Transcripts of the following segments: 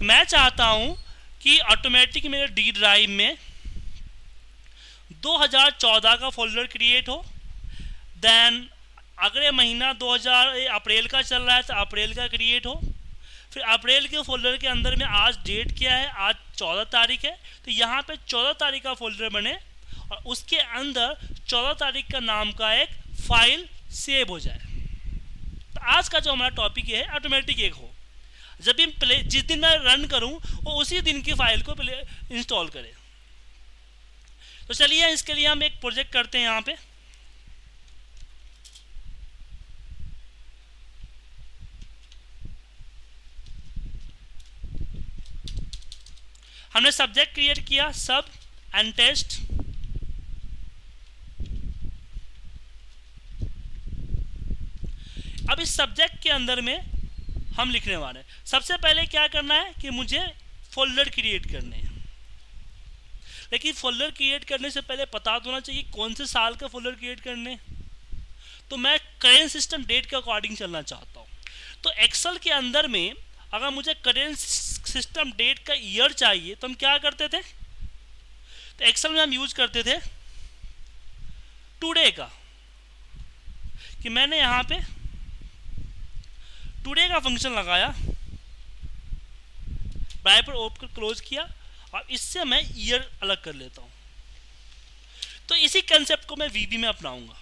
मैं चाहता हूं कि ऑटोमेटिक मेरे डी ड्राइव में 2014 का फोल्डर क्रिएट हो। देन अगले महीना 2000 अप्रैल का चल रहा है तो अप्रैल का क्रिएट हो। फिर अप्रैल के फोल्डर के अंदर में आज डेट क्या है, आज 14 तारीख है, तो यहाँ पे 14 तारीख का फोल्डर बने और उसके अंदर 14 तारीख का नाम का एक फाइल सेव हो जाए। तो आज का जो हमारा टॉपिक है ऑटोमेटिक एक हो, जब भी जिस दिन मैं रन करूं वो उसी दिन की फाइल को इंस्टॉल करे। तो चलिए इसके लिए हम एक प्रोजेक्ट करते हैं। यहाँ पे हमने सब्जेक्ट क्रिएट किया सब एंड टेस्ट। अब इस सब्जेक्ट के अंदर में हम लिखने वाले हैं। सबसे पहले क्या करना है कि मुझे फोल्डर क्रिएट करने हैं, लेकिन फोल्डर क्रिएट करने से पहले पता तो होना चाहिए कौन से साल का फोल्डर क्रिएट करने। तो मैं करेंट सिस्टम डेट के अकॉर्डिंग चलना चाहता हूँ। तो एक्सेल के अंदर में अगर मुझे करेंट सिस्टम डेट का ईयर चाहिए तो हम क्या करते थे, तो एक्सेल में हम यूज करते थे टुडे का, कि मैंने यहाँ पे टुडे का फंक्शन लगाया, ब्रैकेट ओपन क्लोज किया और इससे मैं ईयर अलग कर लेता हूँ। तो इसी कंसेप्ट को मैं वीवी में अपनाऊंगा,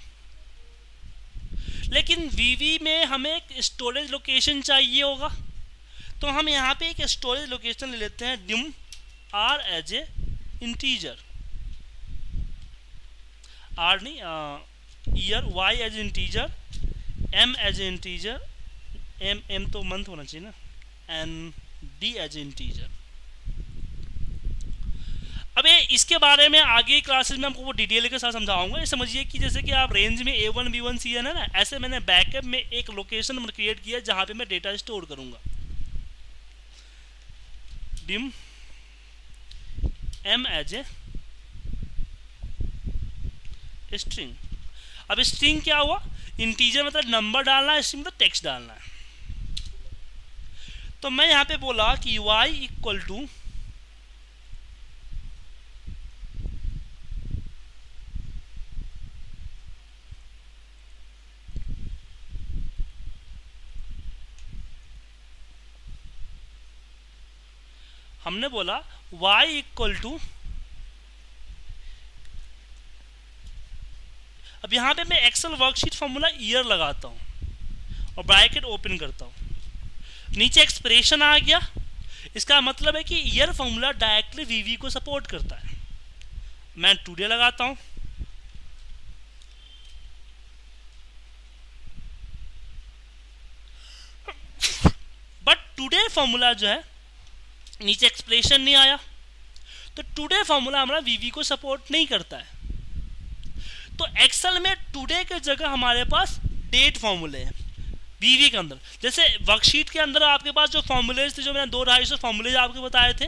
लेकिन वीवी में हमें एक स्टोरेज लोकेशन चाहिए होगा। तो हम यहाँ पे एक स्टोरेज लोकेशन ले लेते हैं, dim r as a integer, r नहीं year, y as integer, m as a integer, m तो मंथ होना चाहिए ना, एंड d एज इंटीजर। अब इसके बारे में आगे क्लासेस में आपको वो डिटेल के साथ समझाऊंगा। ये समझिए कि जैसे कि आप रेंज में A1 B1 CN है ना, ऐसे मैंने बैकअप में एक लोकेशन क्रिएट किया जहां पे मैं डेटा स्टोर करूंगा। dim m as a string. अब स्ट्रिंग क्या हुआ, इंटीजर मतलब नंबर डालना है, स्ट्रिंग मतलब टेक्स्ट डालना है। तो मैं यहां पे बोला कि y इक्वल टू हमने बोला y इक्वल टू, अब यहां पे मैं एक्सेल वर्कशीट फॉर्मूला ईयर लगाता हूं और ब्रैकेट ओपन करता हूं, नीचे एक्सप्रेशन आ गया। इसका मतलब है कि ईयर फॉर्मूला डायरेक्टली वीवी को सपोर्ट करता है। मैं टुडे लगाता हूं, बट टुडे फॉर्मूला जो है नीचे एक्सप्रेशन नहीं आया, तो टुडे फॉर्मूला हमारा वीवी को सपोर्ट नहीं करता है। तो एक्सेल में टुडे के जगह हमारे पास डेट फॉर्मूले हैं वीवी के अंदर। जैसे वर्कशीट के अंदर आपके पास जो फॉर्मूलेज थे, जो मैंने 200-250 फॉर्मूलेज आपको बताए थे,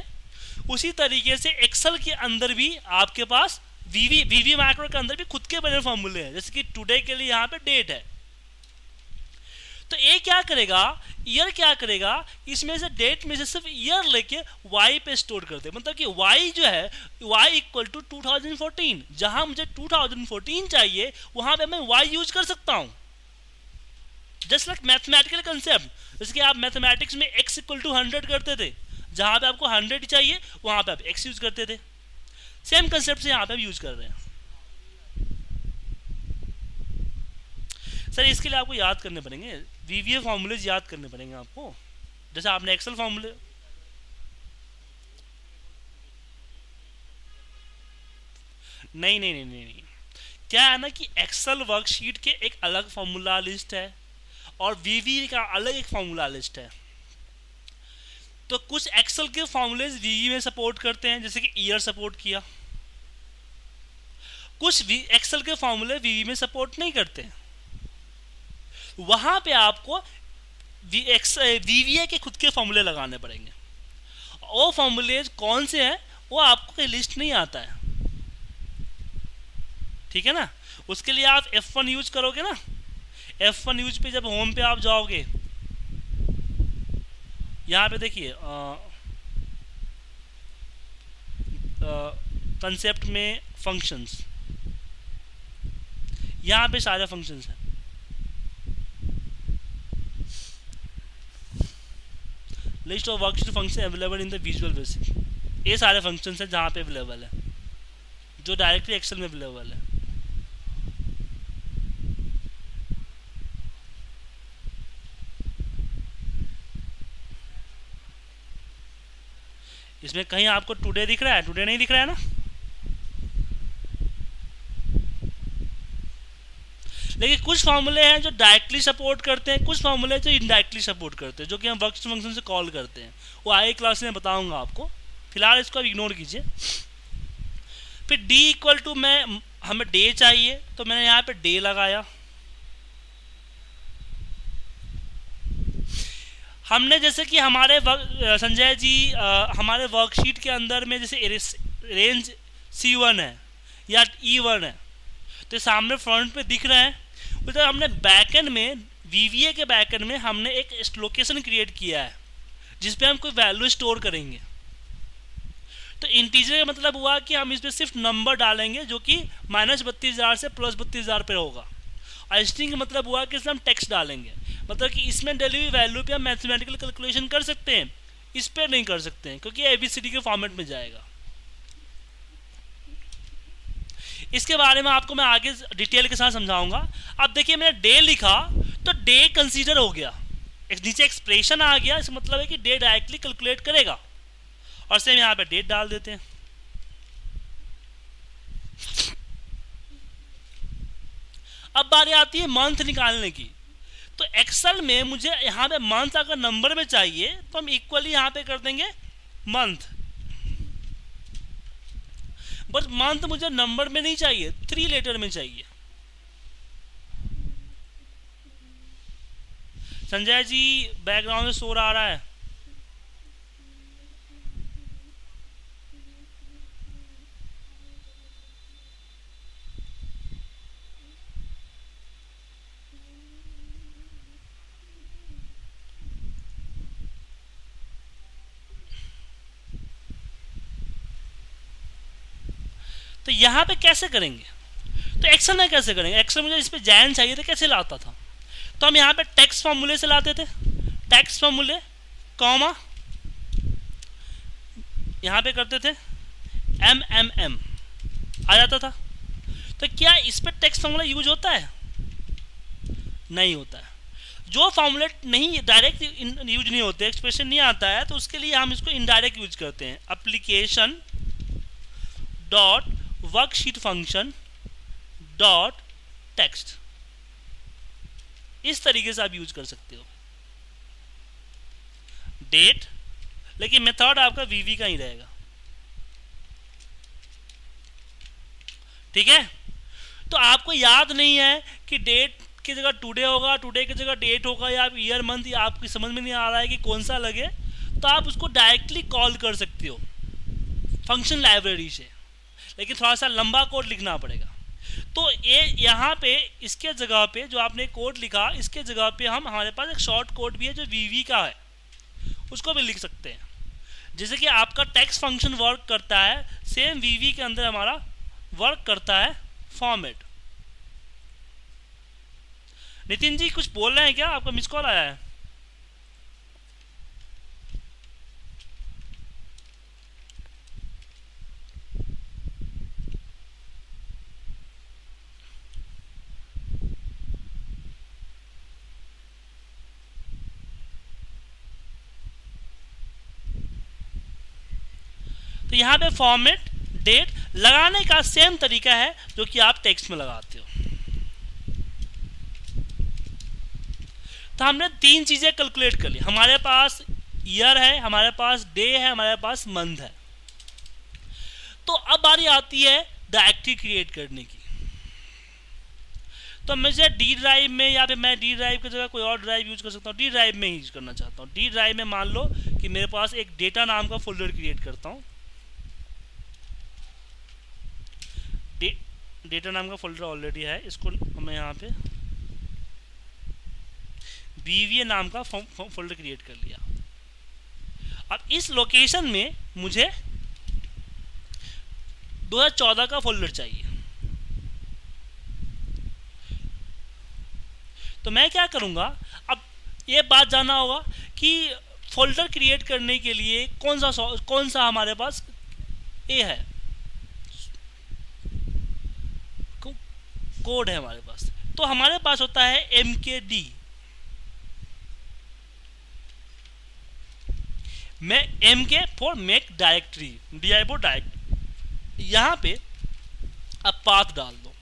उसी तरीके से एक्सेल के अंदर भी आपके पास वीवी मैक्रो के अंदर भी खुद के बने फॉर्मूले हैं। जैसे कि टुडे के लिए यहाँ पे डेट है, तो ये क्या करेगा, ईयर क्या करेगा, इसमें से डेट में से सिर्फ ईयर लेके y पे स्टोर कर दे। मतलब कि y जो है y इक्वल टू 2014, जहां मुझे 2014 चाहिए वहां पे मैं y यूज कर सकता हूं। जस्ट लाइक मैथमेटिकल कंसेप्ट, जैसे कि आप मैथमेटिक्स में x इक्वल टू 100 करते थे, जहां पे आपको 100 चाहिए वहां पे आप x यूज करते थे। सेम कंसेप्ट से यहाँ पे यूज कर रहे हैं। सर इसके लिए आपको याद करने पड़ेंगे, वीवीए फॉर्मूलेज याद करने पड़ेंगे आपको, जैसे आपने एक्सेल फॉर्मूले। नहीं नहीं नहीं नहीं, क्या है ना कि एक्सेल वर्कशीट के एक अलग फॉर्मूला लिस्ट है और वीवी का अलग एक फॉर्मूला लिस्ट है। तो कुछ एक्सेल के फॉर्मूलेज वीवी में सपोर्ट करते हैं, जैसे कि ईयर सपोर्ट किया। कुछ एक्सेल के फॉर्मूले वीवी में सपोर्ट नहीं करते हैं, वहां पे आपको वीवीए के खुद के फॉर्मूले लगाने पड़ेंगे। वो फॉर्मूलेज कौन से हैं वो आपको लिस्ट नहीं आता है, ठीक है ना। उसके लिए आप F1 यूज करोगे ना, F1 यूज पे जब होम पे आप जाओगे, यहाँ पे देखिए कंसेप्ट में फंक्शंस, यहाँ पे सारे फंक्शंस हैं। List of worksheet function available in the visual basic, ये सारे फंक्शंस हैं जहाँ पे अवेलेबल है, जो डायरेक्टली एक्सेल में अवेलेबल है। इसमें कहीं आपको टुडे दिख रहा है? टुडे नहीं दिख रहा है ना। लेकिन कुछ फॉर्मूले हैं जो डायरेक्टली सपोर्ट करते हैं, कुछ फॉर्मूले जो इनडायरेक्टली सपोर्ट करते हैं, जो कि हम वर्कशीट फंक्शन से कॉल करते हैं। वो आगे क्लास में बताऊंगा आपको, फिलहाल इसको आप इग्नोर कीजिए। फिर d इक्वल टू हमें डे चाहिए, तो मैंने यहाँ पे डे लगाया। हमने जैसे कि हमारे संजय जी हमारे वर्कशीट के अंदर में जैसे रेंज C1 है या E1 है, तो सामने फ्रंट पे दिख रहा है। उधर हमने बैकएंड में VVA के बैकएंड में हमने एक लोकेशन क्रिएट किया है जिस पे हम कोई वैल्यू स्टोर करेंगे। तो इंटीजर का मतलब हुआ कि हम इसमें सिर्फ नंबर डालेंगे जो कि -32,000 से +32,000 पे होगा। और स्ट्रिंग का मतलब हुआ कि इसमें हम टेक्स्ट डालेंगे, मतलब कि इसमें डली हुई वैल्यू पे हम मैथमेटिकल कैलकुलेशन कर सकते हैं, इस पर नहीं कर सकते हैं क्योंकि ABCD के फॉर्मेट में जाएगा। इसके बारे में आपको मैं आगे डिटेल के साथ समझाऊंगा। अब देखिए मैंने डे लिखा तो डे कंसीडर हो गया, नीचे एक्सप्रेशन आ गया, इसका मतलब है कि डे डायरेक्टली कैलकुलेट करेगा। और सेम यहाँ पे डेट डाल देते हैं। अब बारी आती है मंथ निकालने की। तो एक्सेल में मुझे यहाँ पे मंथ अगर नंबर में चाहिए तो हम इक्वली यहाँ पे कर देंगे मंथ, बट मंथ मुझे नंबर में नहीं चाहिए, 3 लेटर में चाहिए। संजय जी बैकग्राउंड में शोर आ रहा है। तो यहाँ पे कैसे करेंगे? तो एक्सेल में कैसे करेंगे? एक्सेल मुझे इस पे जैन चाहिए था, कैसे लाता था? तो हम यहाँ पे टेक्स्ट फॉर्मूले से लाते थे। टेक्स्ट फॉर्मूले कॉमा यहाँ पे करते थे MMM आ जाता था। तो क्या इस पे टेक्स्ट फॉर्मूला यूज होता है? नहीं होता है। जो फॉर्मूले नहीं डायरेक्ट यूज नहीं होते, एक्सप्रेशन नहीं आता है, तो उसके लिए हम इसको इनडायरेक्ट यूज करते हैं। Application dot worksheet function dot text, इस तरीके से आप यूज कर सकते हो। डेट, लेकिन मेथड आपका VV का ही रहेगा, ठीक है। तो आपको याद नहीं है कि डेट की जगह टुडे होगा, टुडे की जगह डेट होगा, या आप ईयर मंथ, या आपकी समझ में नहीं आ रहा है कि कौन सा लगे, तो आप उसको डायरेक्टली कॉल कर सकते हो फंक्शन लाइब्रेरी से, लेकिन थोड़ा सा लंबा कोड लिखना पड़ेगा। तो ये यहाँ पे इसके जगह पे जो आपने कोड लिखा, इसके जगह पे हम हमारे पास एक शॉर्ट कोड भी है जो VV का है, उसको भी लिख सकते हैं। जैसे कि आपका टेक्स्ट फंक्शन वर्क करता है, सेम VV के अंदर हमारा वर्क करता है फॉर्मेट। नितिन जी कुछ बोल रहे हैं क्या? आपका मिस कॉल आया है। तो यहाँ पे फॉर्मेट डेट लगाने का सेम तरीका है जो कि आप टेक्स्ट में लगाते हो। तो हमने 3 चीजें कैलकुलेट कर ली। हमारे पास ईयर है, हमारे पास डे है, हमारे पास मंथ है। तो अब बारी आती है डायरेक्टरी क्रिएट करने की। तो मुझे डी ड्राइव में, या फिर मैं डी ड्राइव की जगह कोई और ड्राइव यूज कर सकता हूँ, डी ड्राइव में यूज करना चाहता हूँ। डी ड्राइव में मान लो कि मेरे पास एक डेटा नाम का फोल्डर क्रिएट करता हूँ। डेटा नाम का फोल्डर ऑलरेडी है, इसको मैं यहाँ पे VVA नाम का फोल्डर क्रिएट कर लिया। अब इस लोकेशन में मुझे 2014 का फोल्डर चाहिए। तो मैं क्या करूंगा, अब ये बात जानना होगा कि फोल्डर क्रिएट करने के लिए कौन सा हमारे पास ए है, कोड है हमारे पास। तो हमारे पास होता है mkd, mk for make directory, dir directory. यहां पे अब पाथ डाल दो।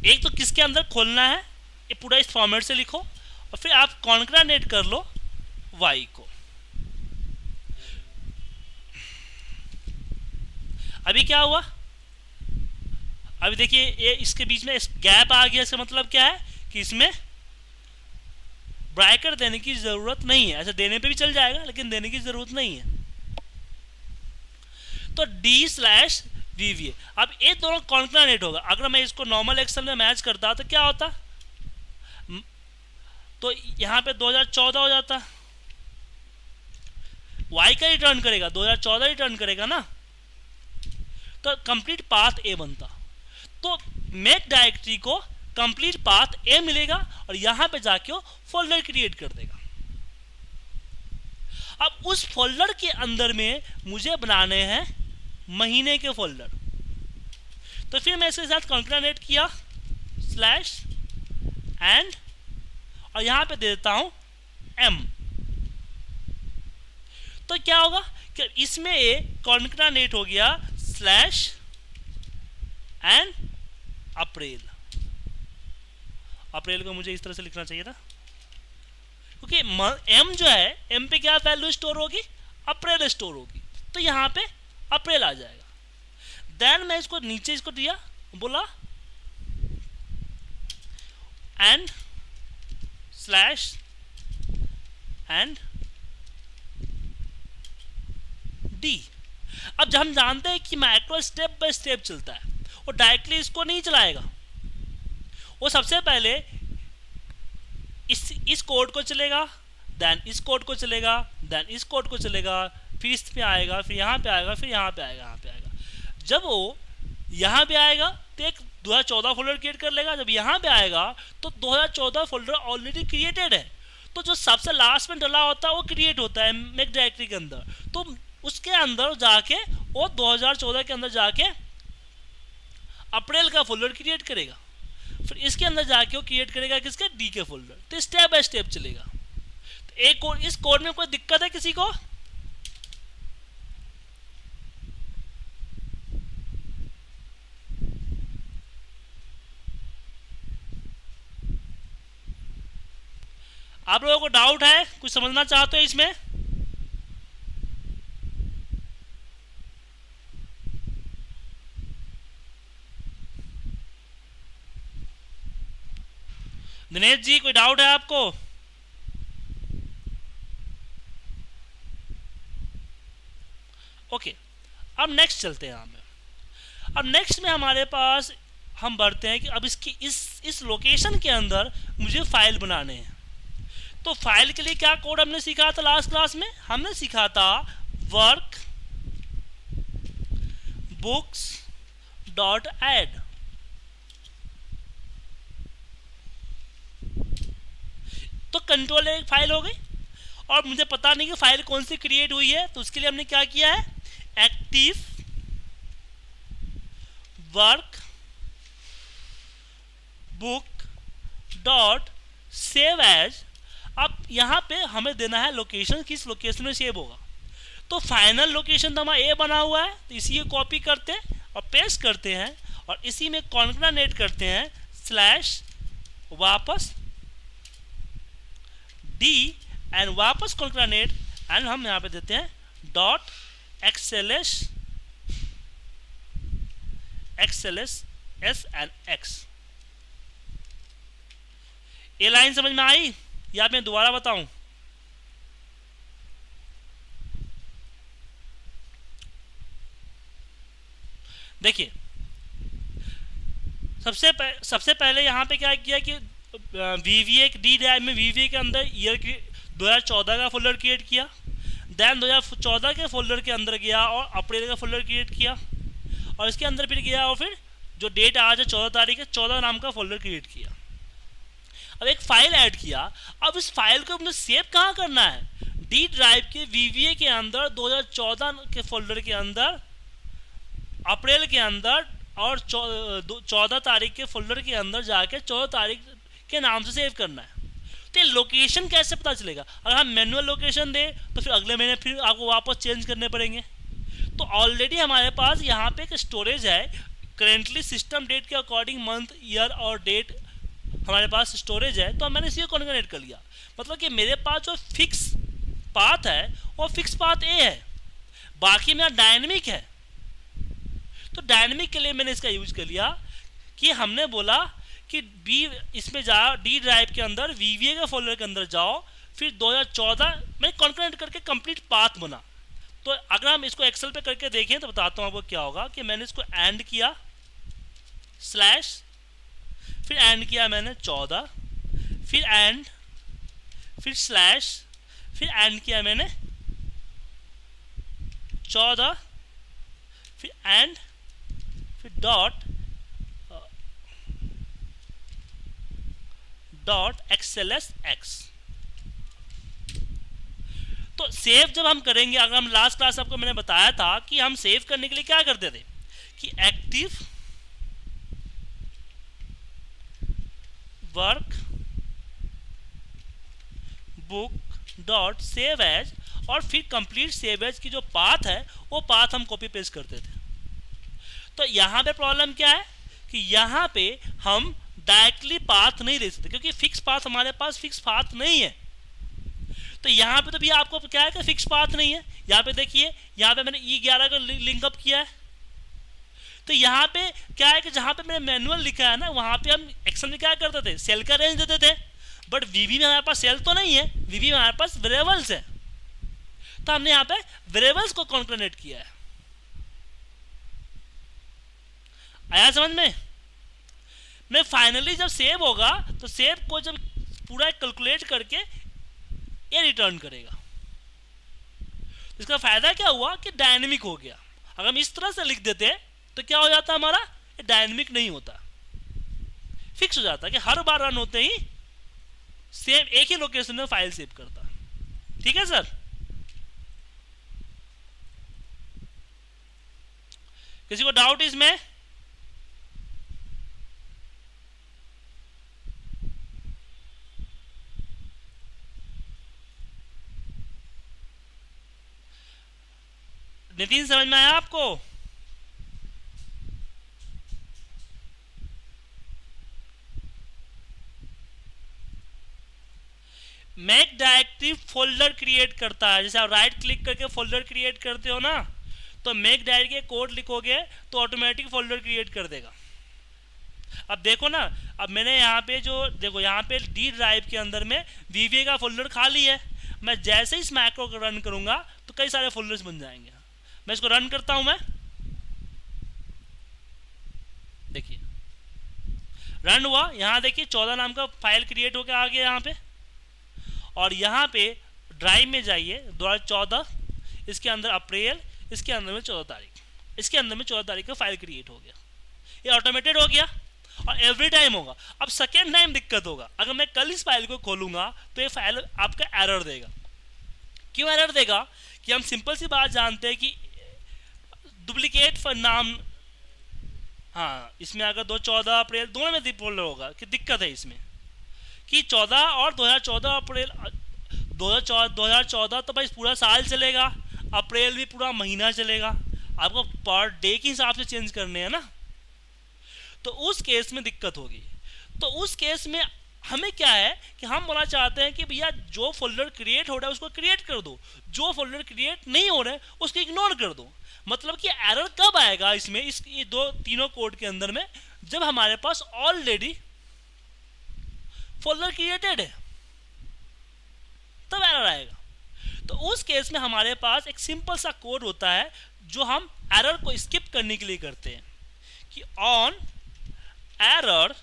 एक तो किसके अंदर खोलना है ये पूरा इस फॉर्मेट से लिखो, और फिर आप कॉन्कैटिनेट कर लो y को। अभी क्या हुआ, अभी देखिए ये इसके बीच में गैप आ गया। इसका मतलब क्या है कि इसमें ब्रैकेट देने की जरूरत नहीं है। ऐसे देने पे भी चल जाएगा लेकिन देने की जरूरत नहीं है। तो d/vva, अब ये दोनों कॉन्कैटिनेट होगा। अगर मैं इसको नॉर्मल एक्सेल में मैच करता तो क्या होता, तो यहां पे 2014 हो जाता। y का रिटर्न करेगा, 2014 रिटर्न करेगा ना, तो कंप्लीट पाथ ए बनता। तो मेक डायरेक्टरी को कंप्लीट पाथ ए मिलेगा और यहां पे जाके वो फोल्डर क्रिएट कर देगा। अब उस फोल्डर के अंदर में मुझे बनाने हैं महीने के फोल्डर। तो फिर मैं इसके साथ कॉन्कैटिनेट किया /and, और यहां पे दे देता हूं m। तो क्या होगा कि इसमें ये कॉन्कैटिनेट हो गया /and अप्रैल। अप्रैल को मुझे इस तरह से लिखना चाहिए था, क्योंकि m जो है, m पे क्या वैल्यू स्टोर होगी, अप्रैल स्टोर होगी। तो यहां पे अप्रैल आ जाएगा। देन मैं इसको नीचे इसको दिया, बोला and /and d। अब जब हम जानते हैं कि मैक्रो स्टेप बाय स्टेप चलता है, वो डायरेक्टली इसको नहीं चलाएगा। वो सबसे पहले इस कोड को चलेगा, देन इस कोड को चलेगा, देन इस कोड को चलेगा, फिर इस पे आएगा, फिर यहाँ पे आएगा, फिर यहाँ पे आएगा, यहाँ पे आएगा। जब वो यहाँ पे आएगा तो एक 2014 फोल्डर क्रिएट कर लेगा। जब यहाँ पे आएगा तो 2014 फोल्डर ऑलरेडी क्रिएटेड है। तो जो सबसे लास्ट में डला होता है वो क्रिएट होता है मेक डायरेक्टरी के अंदर। तो उसके अंदर जाके वो 2014 के अंदर जाके अप्रैल का फोल्डर क्रिएट करेगा। फिर इसके अंदर जाके वो क्रिएट करेगा किसके, डी के फोल्डर। तो स्टेप बाय स्टेप चलेगा। तो एक कोड, इस कोड में कोई दिक्कत है किसी को? आप लोगों को डाउट है, कुछ समझना चाहते हो इसमें? दिनेश जी कोई डाउट है आपको? ओके, अब नेक्स्ट चलते हैं। अब नेक्स्ट में हमारे पास हम बढ़ते हैं कि अब इसकी इस लोकेशन के अंदर मुझे फाइल बनाने हैं। तो फाइल के लिए क्या कोड हमने सीखा था लास्ट क्लास में? हमने सीखा था वर्क बुक्स डॉट एड। तो कंट्रोल एक फाइल हो गई और मुझे पता नहीं कि फाइल कौन सी क्रिएट हुई है। तो उसके लिए हमने क्या किया है, active workbook dot save as. अब यहां पे हमें देना है लोकेशन, किस लोकेशन में सेव होगा। तो फाइनल लोकेशन तो हमारा ए बना हुआ है, तो इसी को कॉपी करते हैं और पेस्ट करते हैं और इसी में कॉन्कैटिनेट करते हैं वापस डी एंड वापस कॉन्कैटिनेट एंड हम यहां पे देते हैं .xls s एंड x। ये लाइन समझ में आई या मैं दोबारा बताऊं? देखिए सबसे पहले यहां पे क्या किया कि VVA डी ड्राइव में VVA के अंदर ईयर 2014 का फोल्डर क्रिएट किया। देन 2014 के फोल्डर के अंदर गया और अप्रैल का फोल्डर क्रिएट किया, और इसके अंदर फिर गया और फिर जो डेट आज है 14 तारीख है, 14 नाम का फोल्डर क्रिएट किया। अब एक फाइल ऐड किया। अब इस फाइल को मुझे सेव कहाँ करना है? डी ड्राइव के VVA के अंदर 2014 के फोल्डर के अंदर, अप्रैल के अंदर और 14 तारीख के फोल्डर के अंदर जाके 14 तारीख के नाम से सेव करना है। तो लोकेशन कैसे पता चलेगा? अगर हम मैनुअल लोकेशन दें तो फिर अगले महीने फिर आपको वापस चेंज करने पड़ेंगे। तो ऑलरेडी हमारे पास यहाँ पे एक स्टोरेज है, करेंटली सिस्टम डेट के अकॉर्डिंग मंथ, ईयर और डेट हमारे पास स्टोरेज है, तो मैंने इसी को कॉन्फ़िगर कर लिया। मतलब कि मेरे पास जो फिक्स पाथ है वो फिक्स पाथ ए है, बाकी मेरा डायनेमिक है। तो डायनेमिक के लिए मैंने इसका यूज कर लिया कि हमने बोला कि बी इसमें जाओ, डी ड्राइव के अंदर VVA के फोल्डर के अंदर जाओ, फिर 2014 मैंने कॉन्करेंट करके कंप्लीट पाथ बना। तो अगर हम इसको एक्सेल पे करके देखें तो बताता हूँ आपको क्या होगा कि मैंने इसको एंड किया स्लैश, फिर एंड किया मैंने 14, फिर एंड, फिर स्लैश, फिर एंड किया मैंने 14, फिर एंड, फिर डॉट XLSX। तो सेव जब हम करेंगे, अगर हम लास्ट क्लास आपको मैंने बताया था कि हम सेव करने के लिए क्या करते थे कि active workbook dot save as, और फिर कंप्लीट सेव एज की जो पाथ है वो पाथ हम कॉपी पेस्ट करते थे। तो यहाँ पे प्रॉब्लम क्या है कि यहाँ पे हम डायरेक्टली पाथ नहीं दे सकते, क्योंकि फिक्स पाथ हमारे पास फिक्स पाथ नहीं है। तो यहाँ पे तो भी आपको क्या है कि फिक्स पाथ नहीं है। यहाँ पे देखिए, यहाँ पे मैंने E11 का लिंकअप किया है। तो यहाँ पे क्या है कि जहाँ पे मैंने मैनुअल लिखा है ना, वहाँ पे हम एक्सेल में क्या करते थे, सेल का रेंज देते थे। बट VB में हमारे पास सेल तो नहीं है, VB में हमारे पास वेरिएबल्स है। तो हमने यहाँ पे वेरिएबल्स को कॉन्करेंट किया है। आया समझ में? मैं फाइनली जब सेव होगा तो सेव को जब पूरा कैलकुलेट करके ये रिटर्न करेगा। इसका फायदा क्या हुआ कि डायनेमिक हो गया। अगर हम इस तरह से लिख देते तो क्या हो जाता हमारा, ये डायनेमिक नहीं होता, फिक्स हो जाता कि हर बार रन होते ही सेम एक ही लोकेशन में फाइल सेव करता। ठीक है सर? किसी को डाउट इसमें? नितिन समझ में आया आपको? मैक डायरेक्टिव फोल्डर क्रिएट करता है। जैसे आप राइट क्लिक करके फोल्डर क्रिएट करते हो ना, तो मैक डायरेक्ट के कोड लिखोगे तो ऑटोमेटिक फोल्डर क्रिएट कर देगा। अब देखो ना, अब मैंने यहाँ पे जो देखो, यहाँ पे डी ड्राइव के अंदर में VVA का फोल्डर खाली है। मैं जैसे ही इस मैक्रो को रन करूंगा तो कई सारे फोल्डर्स बन जाएंगे। मैं इसको रन करता हूं, मैं देखिए रन हुआ। यहाँ देखिए 14 नाम का फाइल क्रिएट होकर आ गया यहाँ पे, और यहाँ पे ड्राइव में जाइए 2014, इसके अंदर अप्रैल, इसके अंदर में 14 तारीख, इसके अंदर में 14 तारीख का फाइल क्रिएट हो गया। ये ऑटोमेटेड हो गया और एवरी टाइम होगा। अब सेकेंड टाइम दिक्कत होगा, अगर मैं कल इस फाइल को खोलूंगा तो ये फाइल आपका एरर देगा। क्यों एरर देगा? कि हम सिंपल सी बात जानते हैं कि डुप्लीकेट फॉर नाम, हाँ इसमें अगर 14 अप्रैल दोनों में फोल्डर होगा कि दिक्कत है इसमें कि 14 और 2014 अप्रैल 2014 तो भाई पूरा साल चलेगा, अप्रैल भी पूरा महीना चलेगा, आपको पर डे के हिसाब से चेंज करने हैं ना। तो उस केस में दिक्कत होगी। तो उस केस में हमें क्या है कि हम बोलना चाहते हैं कि भैया जो फोल्डर क्रिएट हो रहा है उसको क्रिएट कर दो, जो फोल्डर क्रिएट नहीं हो रहा है उसको इग्नोर कर दो। मतलब कि एरर कब आएगा इसमें, इस ये तीनों कोड के अंदर में, जब हमारे पास ऑलरेडी फोल्डर क्रिएटेड है तब एरर आएगा। तो उस केस में हमारे पास एक सिंपल सा कोड होता है जो हम एरर को स्किप करने के लिए करते हैं कि ऑन एरर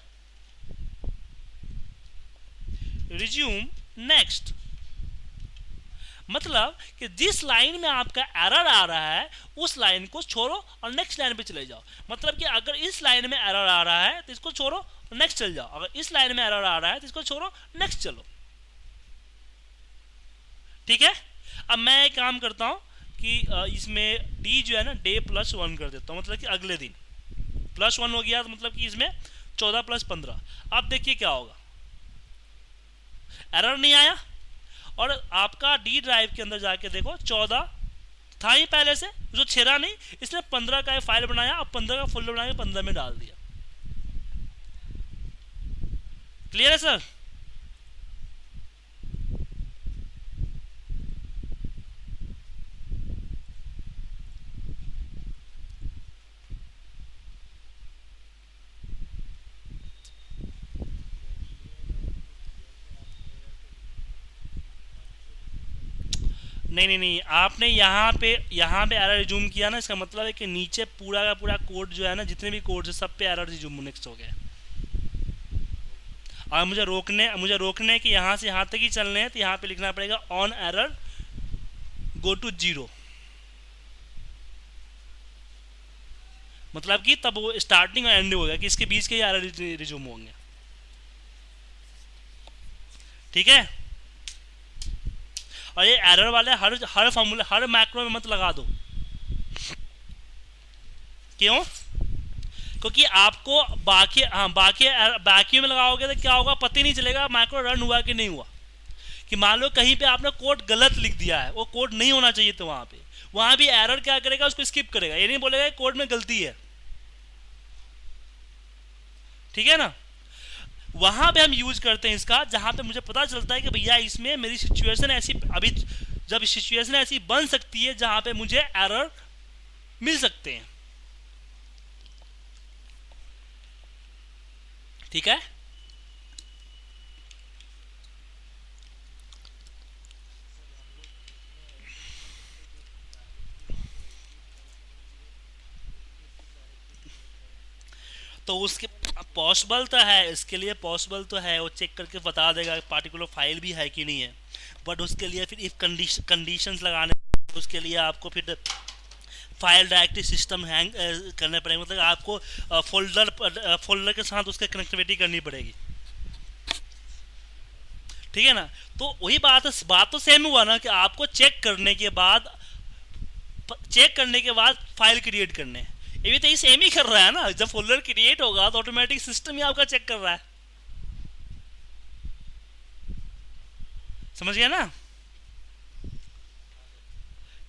रिज्यूम नेक्स्ट। मतलब कि जिस लाइन में आपका एरर आ रहा है उस लाइन को छोड़ो और नेक्स्ट लाइन पे चले जाओ। मतलब कि अगर इस लाइन में एरर आ रहा है तो इसको छोड़ो, नेक्स्ट चल जाओ। अगर इस लाइन में एरर आ रहा है तो इसको छोड़ो, नेक्स्ट चलो। ठीक है। अब मैं एक काम करता हूं कि इसमें डी जो है ना डे +1 कर देता हूं, मतलब कि अगले दिन +1 हो गया, तो मतलब कि इसमें 14 + 15। अब देखिए क्या होगा, एरर नहीं आया और आपका डी ड्राइव के अंदर जाके देखो 14 था ही पहले से, जो छेड़ा नहीं, इसने 15 का फाइल बनाया, अब 15 का फोल्डर बना के 15 में डाल दिया। क्लियर है सर? नहीं, आपने यहाँ पे एरर रिज्यूम किया ना, इसका मतलब है कि नीचे पूरा का पूरा कोड जो है ना, जितने भी कोड है सब पे एरर रिज्यूम नेक्स्ट हो गया। और मुझे रोकने कि यहाँ से यहाँ तक ही चलने हैं, तो यहाँ पे लिखना पड़ेगा ऑन एरर गो टू 0। मतलब कि तब वो स्टार्टिंग और एंड हो गया कि इसके बीच के ही एरर रिज्यूम होंगे। ठीक है। और ये एरर वाले हर फॉर्मूला हर मैक्रो में मत लगा दो। क्यों? क्योंकि आपको बाकी में लगाओगे तो क्या होगा पता ही नहीं चलेगा मैक्रो रन हुआ कि नहीं हुआ। कि मान लो कहीं पे आपने कोड गलत लिख दिया है, वो कोड नहीं होना चाहिए, तो वहां भी एरर क्या करेगा, उसको स्किप करेगा, ये नहीं बोलेगा कोड में गलती है। ठीक है ना। वहां पे हम यूज करते हैं इसका, जहां पे मुझे पता चलता है कि भैया इसमें मेरी सिचुएशन ऐसी, अभी जब सिचुएशन ऐसी बन सकती है जहां पे मुझे एरर मिल सकते हैं। ठीक है। तो उसके पॉसिबल तो है, इसके लिए पॉसिबल तो है, वो चेक करके बता देगा पार्टिकुलर फाइल भी है कि नहीं है। बट उसके लिए फिर इफ कंडीशंस लगाने, उसके लिए आपको फिर फाइल डायरेक्टरी सिस्टम हैंग करने पड़ेंगे, मतलब आपको फोल्डर के साथ उसके कनेक्टिविटी करनी पड़ेगी। ठीक है ना। तो वही बात तो सेम हुआ ना कि आपको चेक करने के बाद फाइल क्रिएट करने, ये भी तो सेम ही कर रहा है ना। जब फोल्डर क्रिएट होगा तो ऑटोमेटिक सिस्टम ही आपका चेक कर रहा है। समझ गया ना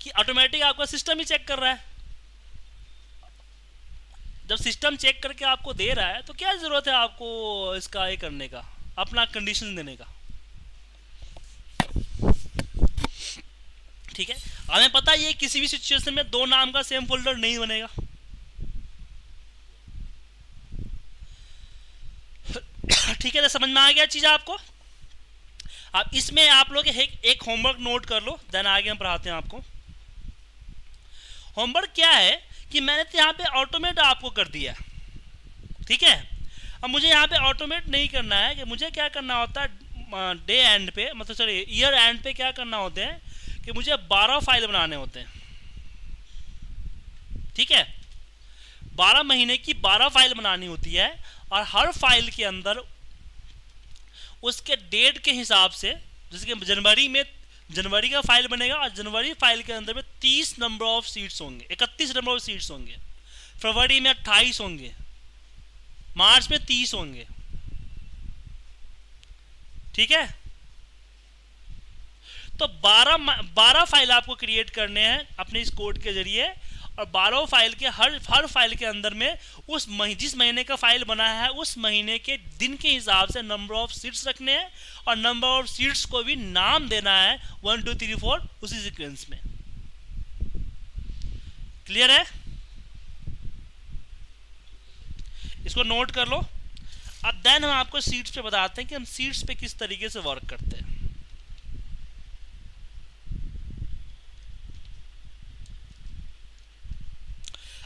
कि ऑटोमेटिक आपका सिस्टम ही चेक कर रहा है। जब सिस्टम चेक करके आपको दे रहा है तो क्या जरूरत है आपको इसका ये करने का, अपना कंडीशन देने का। ठीक है। हमें पता है किसी भी सिचुएशन में दो नाम का सेम फोल्डर नहीं बनेगा। ठीक है, तो समझ में आ गया चीज आपको। अब इसमें आप लोग एक होमवर्क नोट कर लो, देन आगे हम पढ़ाते हैं आपको। होमवर्क क्या है कि मैंने तो यहाँ पे ऑटोमेट आपको कर दिया। ठीक है। अब मुझे यहाँ पे ऑटोमेट नहीं करना है, कि मुझे क्या करना होता है डे एंड पे, मतलब सॉरी ईयर एंड पे क्या करना होते हैं कि मुझे 12 फाइल बनाने होते हैं। ठीक है। 12 महीने की 12 फाइल बनानी होती है, और हर फाइल के अंदर उसके डेट के हिसाब से, जैसे कि जनवरी का फाइल बनेगा और जनवरी फाइल के अंदर में 30 नंबर ऑफ सीट्स होंगे, 31 नंबर ऑफ सीट्स होंगे, फरवरी में 28 होंगे, मार्च में 30 होंगे। ठीक है। तो 12 फाइल आपको क्रिएट करने हैं अपने इस कोड के जरिए, और 12 फाइल के हर फाइल के अंदर में जिस महीने का फाइल बना है उस महीने के दिन के हिसाब से नंबर ऑफ सीट्स रखने हैं, और नंबर ऑफ सीट्स को भी नाम देना है 1 2 3 4 उसी सीक्वेंस में। क्लियर है? इसको नोट कर लो। अब देन हम आपको सीट्स पे बताते हैं कि हम सीट्स पे किस तरीके से वर्क करते हैं।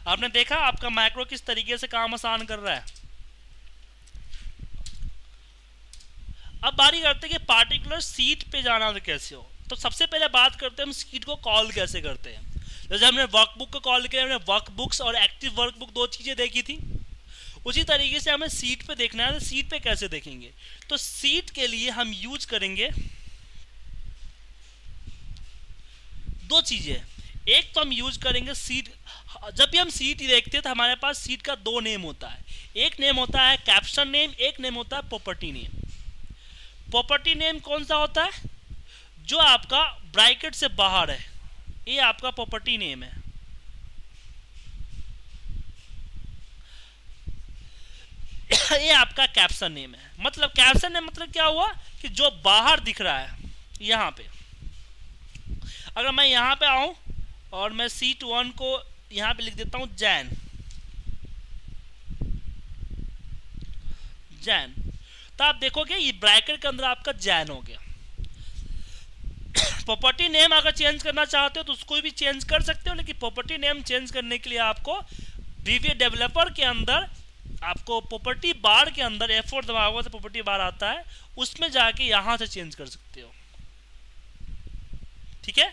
आपने देखा आपका मैक्रो किस तरीके से काम आसान कर रहा है। अब बारी करते हैं कि पार्टिकुलर सीट पे जाना तो कैसे हो। तो सबसे पहले बात करते हैं हम सीट को कॉल कैसे करते हैं। जैसे हमने वर्कबुक को कॉल किया, हमने वर्कबुक्स और एक्टिव वर्कबुक दो चीज़ें देखी थी, उसी तरीके से हमें सीट पे देखना है। तो सीट पे कैसे देखेंगे, तो सीट के लिए हम यूज करेंगे दो चीज़ें। एक तो हम यूज करेंगे सीट, जब भी हम सीट देखते हैं तो हमारे पास सीट का दो नेम होता है। एक नेम होता है कैप्शन नेम, एक नेम होता है प्रॉपर्टी नेम। प्रॉपर्टी नेम कौन सा होता है, जो आपका ब्रैकेट से बाहर है, ये आपका प्रॉपर्टी नेम है। ये आपका कैप्शन नेम है। मतलब कैप्शन नेम मतलब क्या हुआ कि जो बाहर दिख रहा है यहाँ पे। अगर मैं यहाँ पे आऊँ और मैं सीट 1 को यहाँ पे लिख देता हूँ जैन, जैन, तो आप देखोगे ये ब्रैकेट के अंदर आपका जैन हो गया। प्रॉपर्टी नेम अगर चेंज करना चाहते हो तो उसको भी चेंज कर सकते हो, लेकिन प्रॉपर्टी नेम चेंज करने के लिए आपको VBA डेवलपर के अंदर, आपको प्रॉपर्टी बार के अंदर F4 दबाओगे तो प्रॉपर्टी बार आता है, उसमें जाके यहाँ से चेंज कर सकते हो। ठीक है,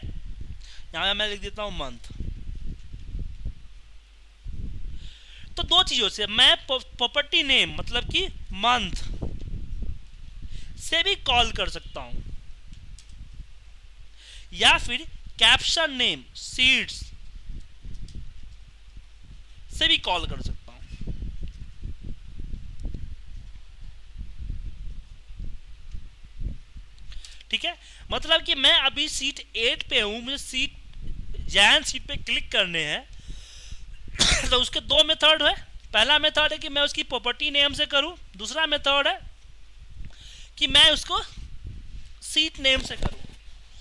यहाँ मैं लिख देता हूँ मंथ। तो दो चीजों से मैं प्रॉपर्टी नेम मतलब कि मंथ से भी कॉल कर सकता हूं, या फिर कैप्शन नेम सीट्स से भी कॉल कर सकता हूं। ठीक है, मतलब कि मैं अभी सीट 8 पे हूं, मुझे सीट जैन सीट पे क्लिक करने हैं तो उसके दो मेथड है। पहला मेथड है कि मैं उसकी प्रॉपर्टी नेम से करूं, दूसरा मेथड है कि मैं उसको सीट नेम से करूं,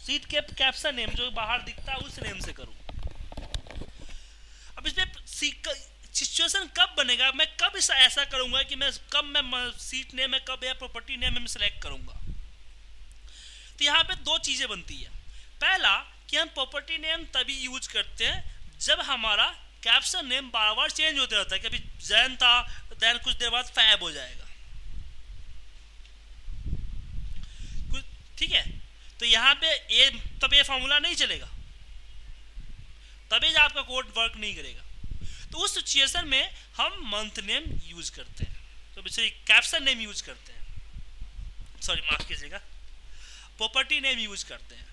सीट के कैप्शन नेम जो बाहर दिखता है उस नेम से करूं। अब इसमें सिचुएशन कब बनेगा, मैं कब ऐसा करूंगा कि मैं सीट नेम है कब या प्रॉपर्टी नेम में सिलेक्ट करूंगा। तो यहाँ पे दो चीजें बनती है। पहला कि हम प्रॉपर्टी नेम तभी यूज करते हैं जब हमारा कैप्शन नेम बार बार चेंज होते रहता है। कभी जैन था, देन कुछ देर बाद फैब हो जाएगा। ठीक है, तो यहाँ पे तब ये फॉर्मूला नहीं चलेगा, तभी आपका कोड वर्क नहीं करेगा। तो उस सिचुएशन में हम मंथ नेम यूज करते हैं, तो कैप्शन नेम यूज करते हैं, सॉरी माफ कीजिएगा, प्रॉपर्टी नेम यूज करते हैं।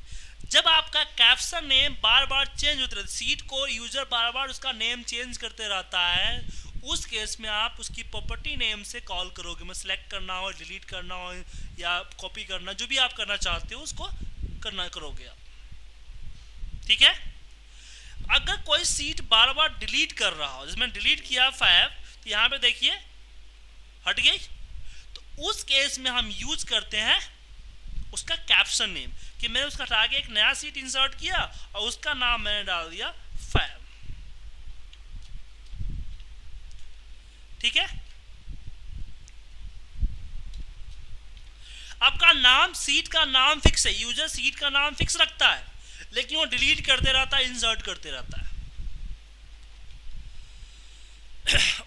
जब आपका कैप्शन नेम बार बार चेंज होता रहता है, सीट को यूजर बार बार उसका नेम चेंज करते रहता है, उस केस में आप उसकी प्रॉपर्टी नेम से कॉल करोगे। मैं सिलेक्ट करना हो, डिलीट करना हो या कॉपी करना, जो भी आप करना चाहते हो उसको करोगे आप। ठीक है, अगर कोई सीट बार बार डिलीट कर रहा हो, जिसमें डिलीट किया 5, तो यहाँ पे देखिए हट गई, तो उस केस में हम यूज करते हैं उसका कैप्शन नेम, कि मैंने उसका हटा के एक नया सीट इंसर्ट किया और उसका नाम मैंने डाल दिया 5। ठीक है, आपका नाम, सीट का नाम फिक्स है, यूजर सीट का नाम फिक्स रखता है, लेकिन वो डिलीट करते रहता है, इंसर्ट करते रहता है।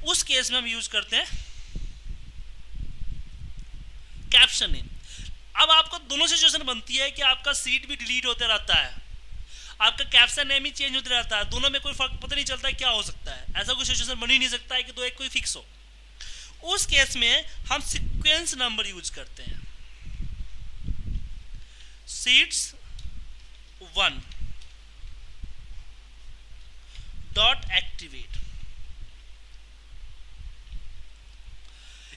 उस केस में हम यूज करते हैं कैप्शन नेम। अब आपको दोनों सिचुएशन बनती है कि आपका सीट भी डिलीट होते रहता है, आपका कैप्शन नेम ही चेंज होते रहता है, दोनों में कोई फर्क पता नहीं चलता है क्या हो सकता है। ऐसा कोई सिचुएशन बन ही नहीं सकता है कि दो एक कोई फिक्स हो। उस केस में हम सीक्वेंस नंबर यूज करते हैं, सीट्स 1 डॉट एक्टिवेट।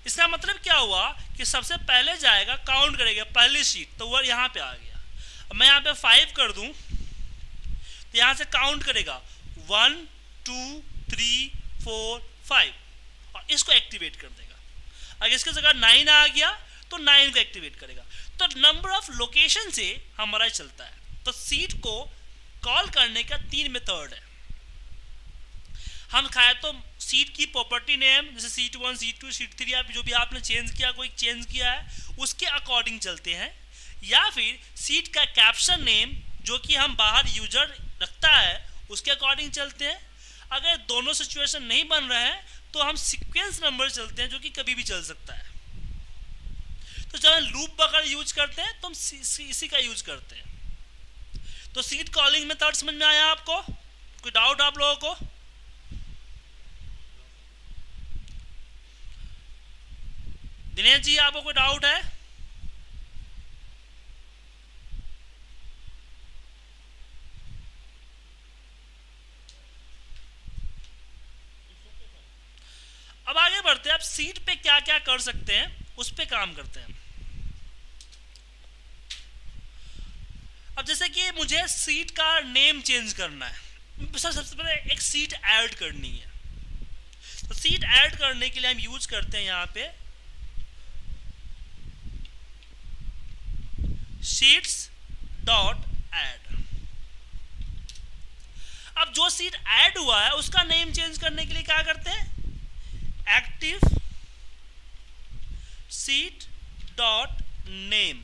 इसका मतलब क्या हुआ कि सबसे पहले जाएगा, काउंट करेगा पहली सीट, तो वो यहाँ पे आ गया। अब मैं यहाँ पे 5 कर दूं तो यहाँ से काउंट करेगा 1 2 3 4 5 और इसको एक्टिवेट कर देगा। अगर इसके जगह 9 आ गया तो 9 को एक्टिवेट करेगा। तो नंबर ऑफ लोकेशन से हमारा चलता है। तो सीट को कॉल करने का 3 मेथड है। हम खाए तो सीट की प्रॉपर्टी नेम, जैसे सीट 1 सीट 2 सीट 3 आप जो भी आपने चेंज किया, कोई चेंज किया है, उसके अकॉर्डिंग चलते हैं, या फिर सीट का कैप्शन नेम जो कि हम बाहर यूजर रखता है उसके अकॉर्डिंग चलते हैं। अगर दोनों सिचुएशन नहीं बन रहे हैं तो हम सीक्वेंस नंबर चलते हैं, जो कि कभी भी चल सकता है। तो जब हम लूप अगर यूज करते हैं तो हम इसी का यूज करते हैं। तो सीट कॉलिंग मेथड समझ में आया आपको? कोई डाउट आप लोगों को? दिनेश जी आपको कोई डाउट है? अब आगे बढ़ते हैं, आप सीट पे क्या क्या कर सकते हैं उस पे काम करते हैं। अब जैसे कि मुझे सीट का नेम चेंज करना है, सबसे पहले एक सीट ऐड करनी है। तो सीट ऐड करने के लिए हम यूज करते हैं यहाँ पे शीट्स डॉट ऐड। अब जो सीट ऐड हुआ है उसका नेम चेंज करने के लिए क्या करते हैं, active sheet dot name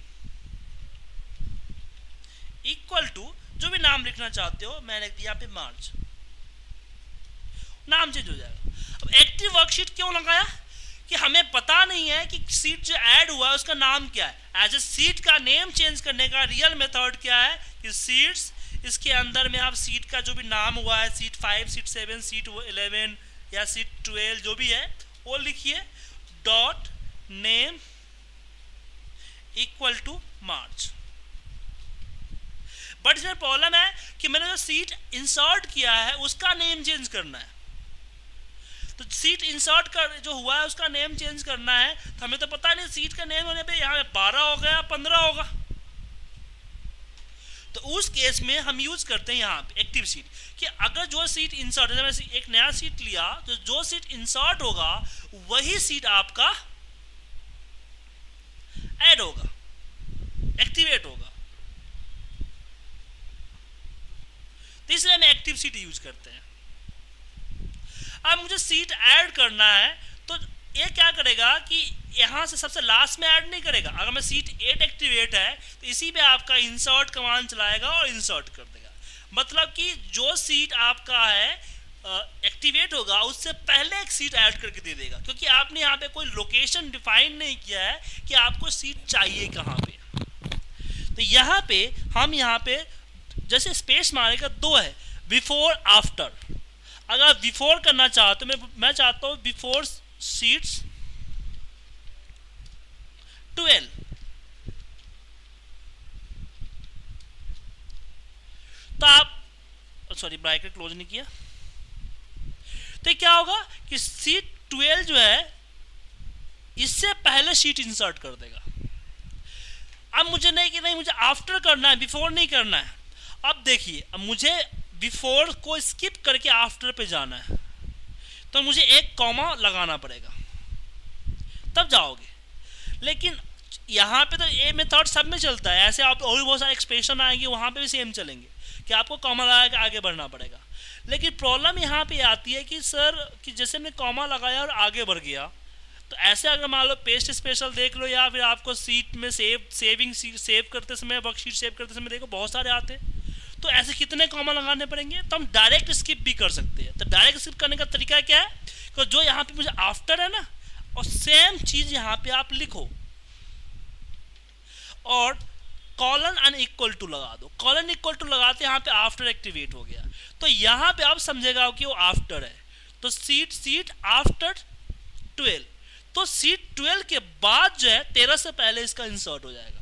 equal to जो भी नाम लिखना चाहते हो, मैंने लिख दिया पे मार्च, नाम चेंज हो जाएगा। अब एक्टिव वर्कशीट क्यों लगाया, कि हमें पता नहीं है कि सीट जो ऐड हुआ है उसका नाम क्या है। एज ए सीट का नेम चेंज करने का रियल मेथड क्या है कि सीट्स, इसके अंदर में आप सीट का जो भी नाम हुआ है, सीट 5, सीट 7, सीट 11 या सीट 12 जो भी है वो लिखिए, dot name equal to March. But इसमें प्रॉब्लम है कि मैंने जो सीट इंसर्ट किया है उसका नेम चेंज करना है। तो सीट इंसर्ट कर जो हुआ है उसका नेम चेंज करना है, तो हमें तो पता नहीं सीट का नेम होने पे यहाँ 12 हो गया 15 होगा। तो उस केस में हम यूज करते हैं यहाँ पे एक्टिव सीट, कि अगर जो सीट इंसर्ट, जैसे मैंने एक नया सीट लिया तो जो सीट इंसर्ट होगा वही सीट आपका ऐड होगा, एक्टिवेट होगा। तो इसलिए हम एक्टिव सीट यूज करते हैं। अब मुझे सीट ऐड करना है तो ये क्या करेगा कि यहाँ से सबसे लास्ट में ऐड नहीं करेगा। अगर मैं सीट 8 एक्टिवेट है तो इसी पे आपका इंसर्ट कमांड चलाएगा और इंसर्ट कर देगा। मतलब कि जो सीट आपका है एक्टिवेट होगा उससे पहले एक सीट ऐड करके दे देगा, क्योंकि आपने यहाँ पे कोई लोकेशन डिफाइन नहीं किया है कि आपको सीट चाहिए कहाँ पे। तो यहाँ पे हम यहाँ पे जैसे स्पेस मारेगा 2 है, बिफोर आफ्टर। अगर बिफोर करना चाहते हो, मैं चाहता हूँ बिफोर सीट्स 12, तो आप सॉरी ब्रैकेट क्लोज नहीं किया, तो क्या होगा कि सीट 12 जो है इससे पहले सीट इंसर्ट कर देगा। अब मुझे नहीं कि नहीं मुझे आफ्टर करना है, बिफोर नहीं करना है। अब देखिए, अब मुझे बिफोर को स्किप करके आफ्टर पे जाना है, तो मुझे एक कॉमा लगाना पड़ेगा तब जाओगे। लेकिन यहाँ पे तो ये मेथड सब में चलता है, ऐसे आप और भी बहुत सारे एक्सप्रेशन आएंगे वहाँ पे भी सेम चलेंगे कि आपको कॉमा लगा के आगे बढ़ना पड़ेगा। लेकिन प्रॉब्लम यहाँ पे आती है कि सर कि जैसे मैं कॉमा लगाया और आगे बढ़ गया, तो ऐसे अगर मान लो पेस्ट स्पेशल देख लो या फिर आपको सीट में सेव करते समय, वर्कशीट सेव करते समय देखो बहुत सारे आते हैं, तो ऐसे कितने कॉमा लगाने पड़ेंगे। तो हम डायरेक्ट स्किप भी कर सकते हैं। तो डायरेक्ट स्किप करने का तरीका क्या है कि जो यहाँ पे मुझे आफ्टर है ना, और सेम चीज यहाँ पे आप लिखो और कॉलन अनइक्वल टू लगा दो। कॉलन इक्वल टू लगाते यहाँ पे आफ्टर एक्टिवेट हो गया, तो यहाँ पे आप समझेगा कि वो आफ्टर है। तो सीट आफ्टर 12, तो सीट 12 के बाद जो है 13 से पहले इसका इंसर्ट हो जाएगा।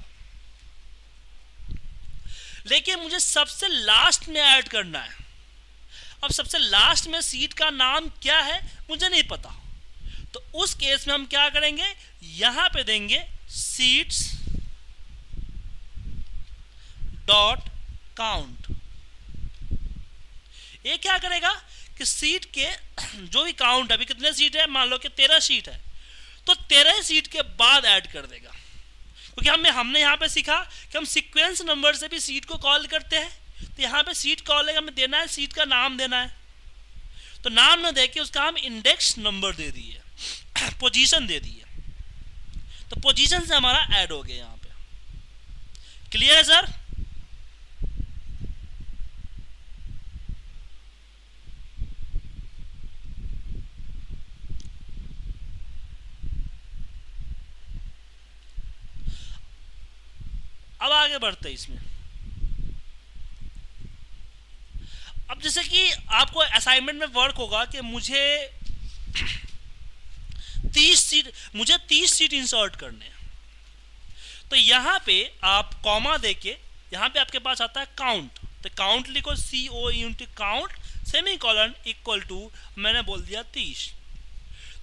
लेकिन मुझे सबसे लास्ट में ऐड करना है। अब सबसे लास्ट में सीट का नाम क्या है मुझे नहीं पता, तो उस केस में हम क्या करेंगे, यहां पे देंगे सीट्स डॉट काउंट। ये क्या करेगा कि सीट के जो भी काउंट अभी कितने सीट है, मान लो कि 13 सीट है, तो 13 सीट के बाद ऐड कर देगा। क्योंकि हमने यहाँ पे सीखा कि हम सीक्वेंस नंबर से भी सीट को कॉल करते हैं। तो यहाँ पे सीट कॉल हमें देना है, सीट का नाम देना है। तो नाम ना देके उसका हम इंडेक्स नंबर दे दिए, पोजीशन दे दिए, तो पोजीशन से हमारा ऐड हो गया यहाँ पे। क्लियर है सर? अब आगे बढ़ते हैं इसमें। अब जैसे कि आपको असाइनमेंट में वर्क होगा कि मुझे 30 सीट इंसर्ट करने हैं, तो यहाँ पे आप कॉमा देके यहाँ पे आपके पास आता है काउंट, तो काउंट लिखो COUNT count semicolon equal to मैंने बोल दिया 30,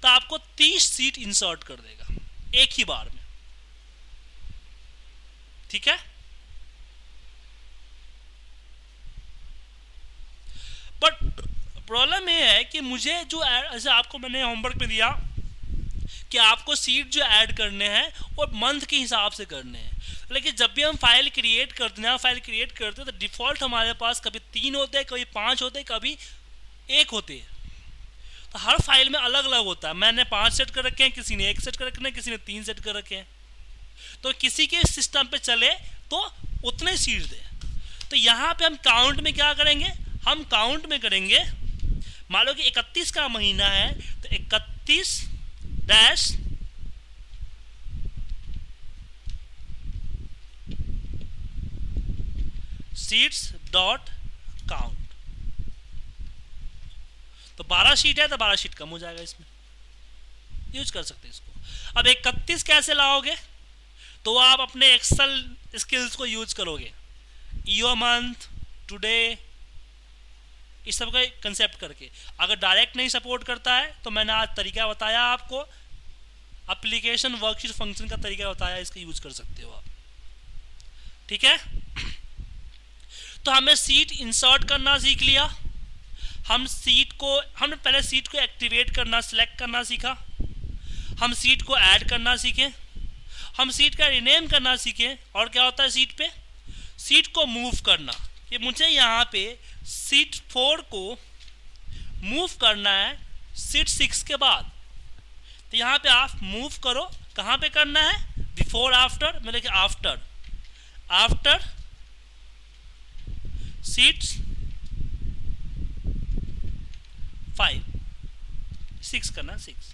तो आपको 30 सीट इंसर्ट कर देगा एक ही बार में। ठीक है, बट प्रॉब्लम ये है कि मुझे जो ऐसे आपको मैंने होमवर्क में दिया कि आपको सीट जो ऐड करने हैं वो मंथ के हिसाब से करने हैं, लेकिन जब भी हम फाइल क्रिएट करते हैं, फाइल क्रिएट करते हैं तो डिफ़ॉल्ट हमारे पास कभी 3 होते हैं, कभी 5 होते हैं, कभी 1 होते हैं, तो हर फाइल में अलग अलग होता है। मैंने 5 सेट कर रखे हैं, किसी ने 1 सेट कर रखे हैं, किसी ने 3 सेट कर रखे हैं, तो किसी के सिस्टम पे चले तो उतने सीट दे। तो यहाँ पे हम काउंट में क्या करेंगे, हम काउंट में करेंगे, मान लो कि 31 का महीना है तो 31 डैश सीट्स डॉट काउंट, तो 12 शीट है तो 12 शीट कम हो जाएगा, इसमें यूज कर सकते हैं इसको। अब 31 कैसे लाओगे, तो आप अपने एक्सेल स्किल्स को यूज करोगे, ईयर मंथ टुडे इस सब का कंसेप्ट करके। अगर डायरेक्ट नहीं सपोर्ट करता है तो मैंने आज तरीका बताया आपको, एप्लीकेशन वर्कशीट फंक्शन का तरीका बताया, इसका यूज कर सकते हो आप। ठीक है, तो हमें सीट इंसर्ट करना सीख लिया, हमने पहले सीट को एक्टिवेट करना, सिलेक्ट करना सीखा, हम सीट को ऐड करना सीखे, हम सीट का रिनेम करना सीखे, और क्या होता है सीट पे, सीट को मूव करना, कि मुझे यहाँ पे सीट 4 को मूव करना है सीट 6 के बाद, तो यहाँ पे आप मूव करो, कहाँ पे करना है, बिफोर आफ्टर, मतलब कि आफ्टर सीट्स 6 करना, 6।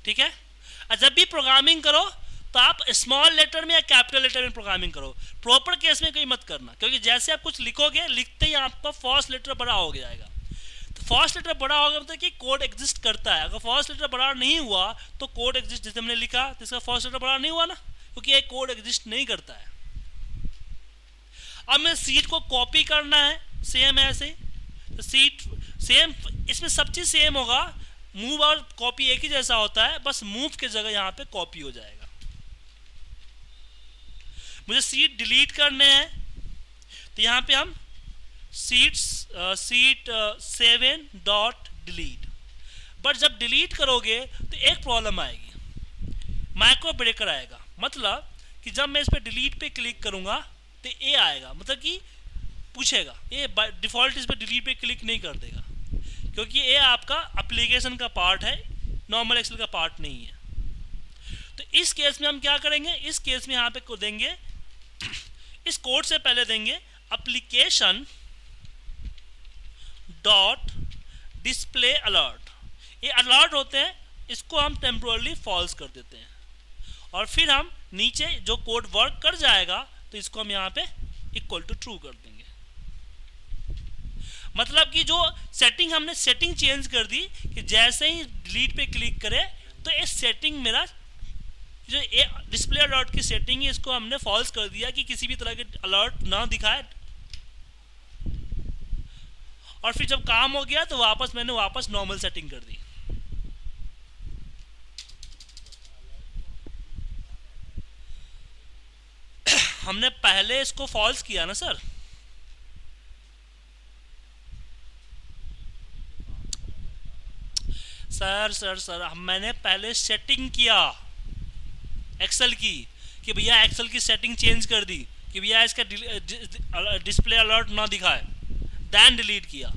ठीक है, और जब भी प्रोग्रामिंग करो तो आप स्मॉल लेटर में या कैपिटल लेटर में प्रोग्रामिंग करो, प्रॉपर केस में कोई मत करना, क्योंकि जैसे आप कुछ लिखोगे, लिखते ही आपका फर्स्ट लेटर बड़ा हो जाएगा। तो फर्स्ट लेटर बड़ा होगा मतलब कि कोड एग्जिस्ट करता है, अगर फर्स्ट लेटर बड़ा नहीं हुआ तो कोड एग्जिस्ट, जैसे हमने लिखा तो इसका फर्स्ट लेटर बड़ा नहीं हुआ ना, क्योंकि ये कोड एग्जिस्ट नहीं करता है। अब मैं सीट को कॉपी करना है, सेम ऐसे, तो सीट सेम, इसमें सब चीज़ सेम होगा, मूव और कॉपी एक ही जैसा होता है, बस मूव की जगह यहाँ पे कॉपी हो जाएगा। मुझे सीट डिलीट करने हैं तो यहाँ पे हम सीट 7 डॉट डिलीट, बट जब डिलीट करोगे तो एक प्रॉब्लम आएगी, माइक्रो ब्रेकर आएगा, मतलब कि जब मैं इस पर डिलीट पे क्लिक करूँगा तो ए आएगा, मतलब कि पूछेगा, ये डिफ़ॉल्ट इस पर डिलीट पे क्लिक नहीं कर देगा, क्योंकि ये आपका एप्लीकेशन का पार्ट है, नॉर्मल एक्सेल का पार्ट नहीं है। तो इस केस में हम क्या करेंगे, इस केस में यहाँ पे को देंगे, इस कोड से पहले देंगे एप्लीकेशन डॉट डिस्प्ले अलर्ट, ये अलर्ट होते हैं, इसको हम टेम्पोरली फॉल्स कर देते हैं, और फिर हम नीचे जो कोड वर्क कर जाएगा तो इसको हम यहाँ पे इक्वल टू ट्रू कर देंगे। मतलब कि जो सेटिंग हमने सेटिंग चेंज कर दी कि जैसे ही डिलीट पे क्लिक करे तो ये सेटिंग मेरा जो डिस्प्ले अलर्ट की सेटिंग है इसको हमने फॉल्स कर दिया कि किसी भी तरह के अलर्ट ना दिखाए, और फिर जब काम हो गया तो मैंने वापस नॉर्मल सेटिंग कर दी। हमने पहले इसको फॉल्स किया ना सर, सर मैंने पहले सेटिंग किया एक्सेल की कि भैया एक्सेल की सेटिंग चेंज कर दी कि भैया इसका डिस्प्ले अलर्ट ना दिखाए, दैन डिलीट किया,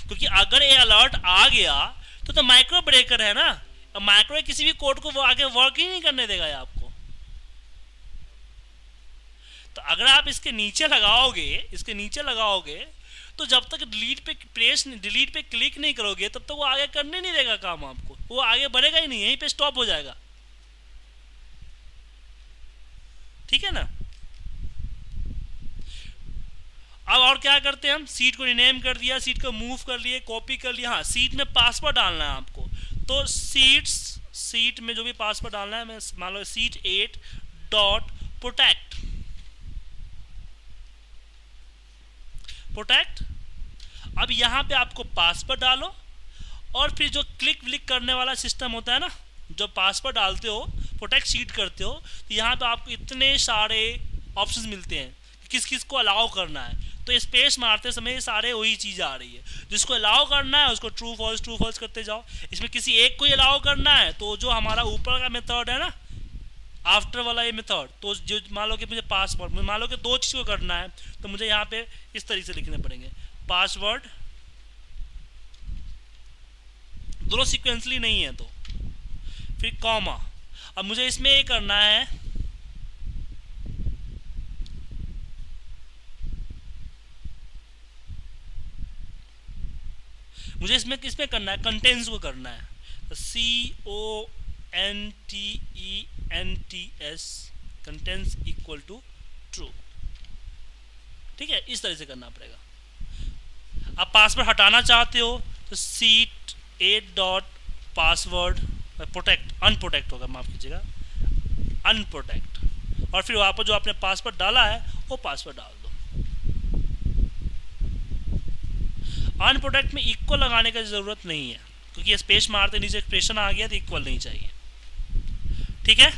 क्योंकि अगर ये अलर्ट आ गया तो माइक्रो ब्रेकर है ना, माइक्रो किसी भी कोड को वो आगे वर्क ही नहीं करने देगा आपको। तो अगर आप इसके नीचे लगाओगे तो जब तक डिलीट पे क्लिक नहीं करोगे तब तक वो आगे करने नहीं देगा काम आपको, वो आगे बढ़ेगा ही नहीं, यहीं पे स्टॉप हो जाएगा। ठीक है ना। अब और क्या करते हैं हम, सीट को रिनेम कर दिया, सीट को मूव कर लिए, कॉपी कर लिया। हाँ, सीट में पासवर्ड डालना है आपको, तो सीट में जो भी पासवर्ड डालना है, मैं मान लो सीट 8 डॉट प्रोटेक्ट। अब यहाँ पे आपको पासवर्ड डालो, और फिर जो क्लिक व्लिक करने वाला सिस्टम होता है ना, जो पासवर्ड डालते हो, प्रोटेक्ट सीट करते हो, तो यहाँ पे आपको इतने सारे ऑप्शंस मिलते हैं किस किस को अलाउ करना है। तो स्पेस मारते समय सारे वही चीज़ आ रही है, जिसको अलाउ करना है उसको ट्रू फॉल्स करते जाओ। इसमें किसी एक को ही अलाउ करना है, तो जो हमारा ऊपर का मेथड है ना, आफ्टर वाला ये मेथड, तो जो मान लो कि मुझे पासवर्ड, मान लो कि 2 चीज़ को करना है, तो मुझे यहाँ पे इस तरीके से लिखने पड़ेंगे, पासवर्ड, दोनों सीक्वेंसली नहीं है, तो फिर कॉमा। अब मुझे इसमें ये करना है, मुझे इसमें किसमें करना है, कंटेंट्स को करना है, तो CONTENTS, contents equal to true. ठीक है, इस तरह से करना पड़ेगा। आप पासवर्ड हटाना चाहते हो तो seat 8 dot password protect, unprotect होगा, माफ कीजिएगा, अनप्रोटेक्ट, और फिर वहाँ पर जो आपने पासवर्ड डाला है वो पासवर्ड डाल दो। अनप्रोटेक्ट में इक्वल लगाने की ज़रूरत नहीं है, क्योंकि स्पेस मारते नीचे एक्सप्रेशन आ गया तो इक्वल नहीं चाहिए। ठीक है।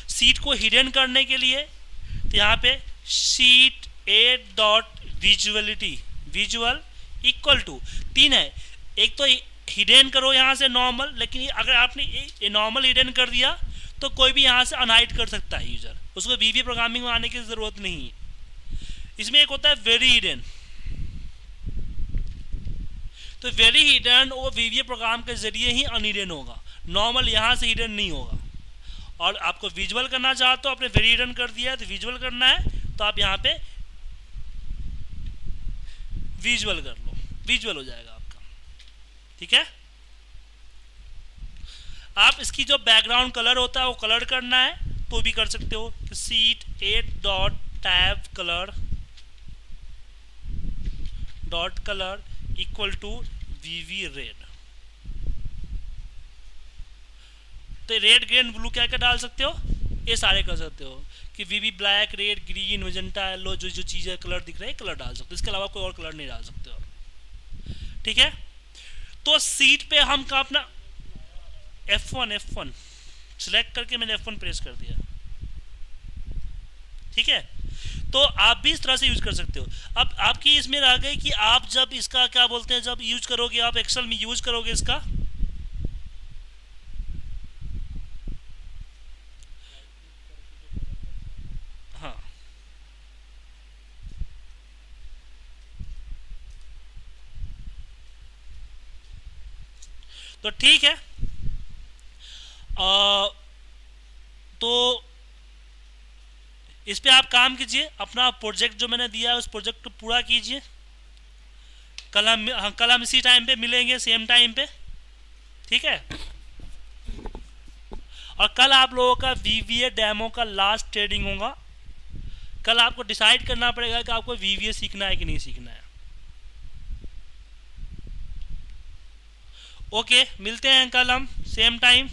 सीट को हिडन करने के लिए तो यहाँ पे sheet 8 dot visibility, visual equal to 3 है। एक तो हिडन करो यहाँ से नॉर्मल, लेकिन अगर आपने नॉर्मल हिडन कर दिया तो कोई भी यहाँ से अनहाइड कर सकता है यूजर, उसको वीवी प्रोग्रामिंग में आने की ज़रूरत नहीं है। इसमें एक होता है वेरी हिडन, तो वेरी हिडन वो वीवीए प्रोग्राम के जरिए ही अनहिडन होगा, नॉर्मल यहाँ से हिडन नहीं होगा। और आपको विजुअल करना चाहते हो, आपने वेरी हिडन कर दिया है तो विजुअल करना है, तो आप यहाँ पे विजुअल कर लो, विजुअल हो जाएगा आपका। ठीक है। आप इसकी जो बैकग्राउंड कलर होता है वो कलर करना है तो भी कर सकते हो, sheet 8 dot tab colour dot colour equal to VB red. तो रेड ग्रीन ब्लू क्या क्या डाल सकते हो, ये सारे कर सकते हो कि वीवी black red green magenta yellow, जो जो चीज़ें कलर दिख रहे हैं कलर डाल सकते हो, इसके अलावा कोई और कलर नहीं डाल सकते हो। ठीक है। तो सीट पे हम का अपना F1 सिलेक्ट करके मैंने F1 प्रेस कर दिया। ठीक है। तो आप भी इस तरह से यूज कर सकते हो। अब आपकी इसमें रह गई कि आप जब इसका क्या बोलते हैं, जब यूज करोगे, आप एक्सेल में यूज करोगे इसका, हाँ, तो ठीक है। तो इस पे आप काम कीजिए, अपना प्रोजेक्ट जो मैंने दिया है उस प्रोजेक्ट को पूरा कीजिए। कल हम इसी टाइम पे मिलेंगे, सेम टाइम पे। ठीक है। और कल आप लोगों का वीवीए डेमो का लास्ट ट्रेडिंग होगा। कल आपको डिसाइड करना पड़ेगा कि आपको वीवीए सीखना है कि नहीं सीखना है। ओके, मिलते हैं कल हम सेम टाइम।